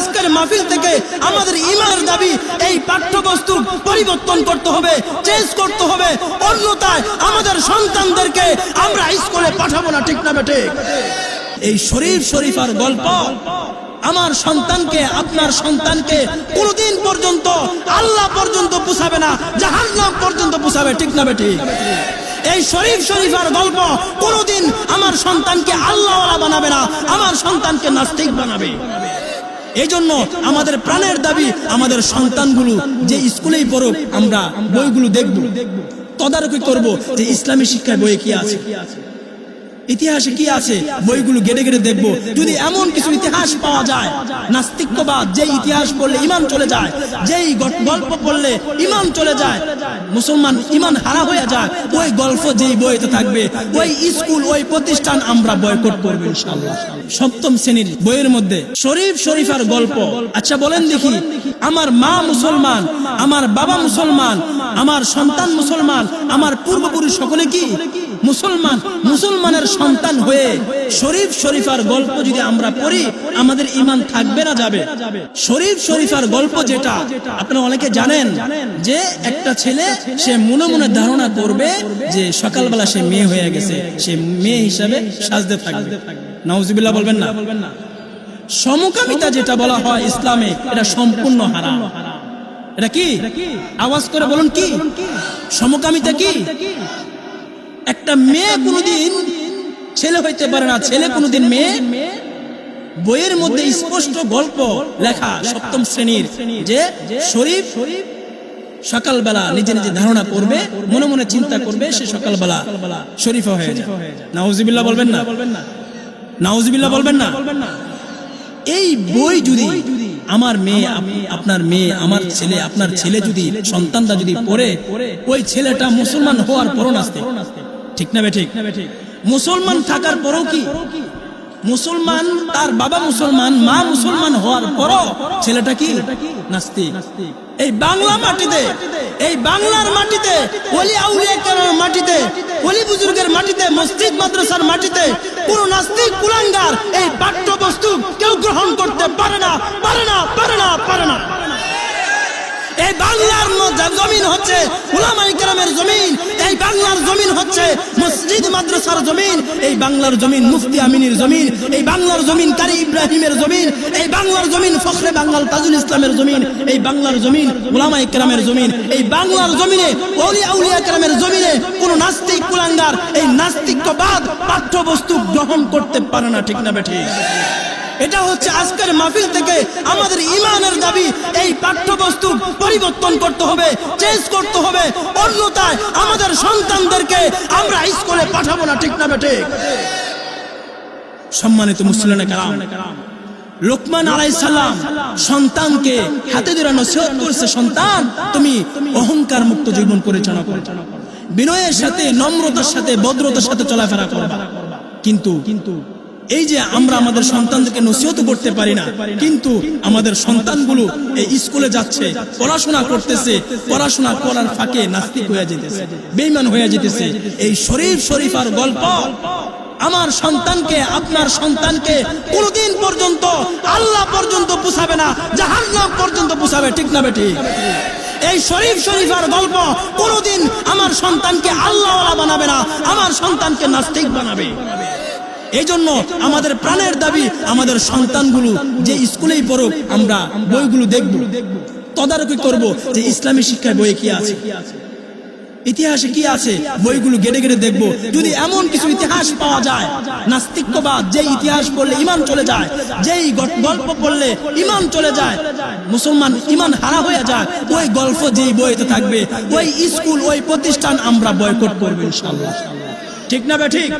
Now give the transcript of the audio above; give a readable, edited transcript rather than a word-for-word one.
আজকের মাহফিল থেকে আমাদের ঈমানের দাবি এই পাঠ্যবস্তু পরিবর্তন করতে হবে, চেঞ্জ করতে হবে, অন্যথায় আমাদের সন্তানদেরকে আমরা স্কুলে পাঠাবো না। ঠিক না বেঠিক? এই শরীফার গল্প আমার সন্তানকে, আপনার সন্তানকে কোনদিন পর্যন্ত আল্লাহ পর্যন্ত পৌঁছাবে না, জাহান্নাম পর্যন্ত পৌঁছাবে। ঠিক না বেঠিক? এই শরীফার গল্প কোনদিন আমার সন্তানকে আল্লাহওয়ালা বানাবে না, আমার সন্তানকে নাস্তিক বানাবে। এই জন্য আমাদের প্রাণের দাবি আমাদের সন্তানগুলো যে স্কুলেই পড়ুক, আমরা বইগুলো দেখব, তদারকি করব যে ইসলামী শিক্ষায় বইয়ে কি আছে, ইতিহাসে কি আছে, বইগুলো ঘেটে ঘেটে দেখব। যদি এমন কিছু ইতিহাস পাওয়া যায়, নাস্তিকবাদ, যে ইতিহাস পড়লে ঈমান চলে যায়, যেই গল্প পড়লে ঈমান চলে যায়, মুসলমান ঈমান হারা হয়ে যায়, ওই গল্প যেই বইতে থাকবে, ওই স্কুল, ওই প্রতিষ্ঠান আমরা বয়কট করব ইনশাআল্লাহ। সপ্তম শ্রেণীর বইয়ের মধ্যে শরীফার গল্প। আচ্ছা বলেন দেখি, আমার মা মুসলমান, আমার বাবা মুসলমান, আমার সন্তান মুসলমান, আমার পূর্বপুরুষ সকলে কি মুসলমান? মুসলমানের সন্তান হয়ে শরীফার গল্প যদি আমরা পড়ি, আমাদের ঈমান থাকবে না যাবে? শরীফার গল্প যেটা আপনারা অনেকে জানেন, যে একটা ছেলে সে মনে মনে ধারণা করবে যে সকালবেলা সে মেয়ে হয়ে গেছে, সে মেয়ে হিসাবে সাজতে থাকবে। নাউজুবিল্লাহ বলবেন না? সমকামিতা যেটা বলা হয় ইসলামে, এটা সম্পূর্ণ হারাম। এটা কি? আওয়াজ করে বলুন, কি সমকামিতা? কি? একটা মেয়ে কোনদিন ছেলে হইতে পারে না, ছেলে কোনদিন মেয়ে। বইয়ের মধ্যে স্পষ্ট গল্প লেখা সপ্তম শ্রেণীর, যে শরীফ সকালবেলা নিজে নিজে ধারণা করবে, মনে মনে চিন্তা করবে, সে সকালবেলা শরীফা হয়ে যায়। নাউজুবিল্লাহ বলবেন না? নাউজুবিল্লাহ বলবেন না? এই বই যদি আমার মেয়ে, আপনার মেয়ে, আমার ছেলে, আপনার ছেলে যদি, সন্তানরা যদি পড়ে, ওই ছেলেটা মুসলমান হওয়ার পরও নাস্তিক। ঠিক না বেঠিক? মুসলমান থাকার পরও কি মুসলমান, তার বাবা মুসলমান, মা মুসলমান হওয়ার পরও ছেলেটা কি নাস্তিক। এই বাংলা মাটিতে, এই বাংলার মাটিতে, ওলি আউলিয়া কেরামের মাটিতে, ওলি বুজুর্গের মাটিতে, মসজিদ মাদ্রাসার মাটিতে কোন নাস্তিক কুলাঙ্গার এই পাঠ্যবস্তু কেউ গ্রহণ করতে পারে না, পারে না, পারে না, পারে না। এই বাংলার জমিন হচ্ছে উলামায়ে কেরামের জমিন, এই বাংলার জমিন হচ্ছে মসজিদ মাদ্রাসার জমিন, এই বাংলার জমিন মুফতি আমিনের জমিন, এই বাংলার জমিন কারি ইব্রাহিমের জমিন, এই বাংলার জমিন ফখরে বাঙ্গাল তাজুল ইসলামের জমিন, এই বাংলার জমিন উলামায়ে কেরামের জমিন। এই বাংলার জমিনে ওলি আউলিয়া কেরামের জমিনে কোন নাস্তিক কুলাঙ্গার এই নাস্তিকবাদ পাঠ্যবস্তু গ্রহণ করতে পারে না। ঠিক না বেঠিক? এটা হচ্ছে আজকের মাহফিল থেকে আমাদের ঈমানের দাবি, এই পাঠ্যবস্তু পরিবর্তন করতে হবে, চেঞ্জ করতে হবে, অন্যথায় আমাদের সন্তানদেরকে আমরা স্কুলে পাঠাবো না। ঠিক না বেঠিক? সম্মানিত মুসলিম কেরাম, লোকমান আলাইহিস সালাম সন্তানকে হাতে ধরে নসিহত করেছে, সন্তান তুমি অহংকার মুক্ত জীবন পরিচালনা করো, বিনয়ের সাথে, নম্রতার সাথে, ভদ্রতার সাথে চলাফেরা করবা। কিন্তু এই যে আমরা আমাদের সন্তানদেরকে নসিহত করতে পারি না, কিন্তু আমাদের সন্তানগুলো এই স্কুলে যাচ্ছে, পড়াশোনা করতেছে, পড়াশোনা করার ফাঁকে নাস্তিক হয়ে যেতেছে, বেঈমান হয়ে যেতেছে। এই শরীফার গল্প আমার সন্তানকে, আপনার সন্তানকে কোনদিন পর্যন্ত আল্লাহ পর্যন্ত পৌঁছাবে না, জাহান্নাম পর্যন্ত পৌঁছাবে। ঠিক না বেঠিক? এই শরীফার গল্প কোনদিন আমার সন্তানকে আল্লাহওয়ালা বানাবে না, আমার সন্তানকে নাস্তিক বানাবে। এই জন্য আমাদের প্রাণের দাবি আমাদের সন্তানগুলো যে স্কুলেই পড়ুক, আমরা বইগুলো দেখব, তদারকি করব যে ইসলামী শিক্ষায় বইয়ে কি আছে, ইতিহাসে কি আছে, বইগুলো ঘেটে ঘেটে দেখব। যদি এমন কিছু ইতিহাস পাওয়া যায়, নাস্তিকবাদ, যে ইতিহাস পড়লে ঈমান চলে যায়, যেই গল্প পড়লে ঈমান চলে যায়, মুসলমান ঈমান হারা হয়ে যায়, ওই গল্প যেই বইতে থাকবে, ওই স্কুল, ওই প্রতিষ্ঠান আমরা বয়কট করব ইনশাআল্লাহ। ঠিক না বেঠিক?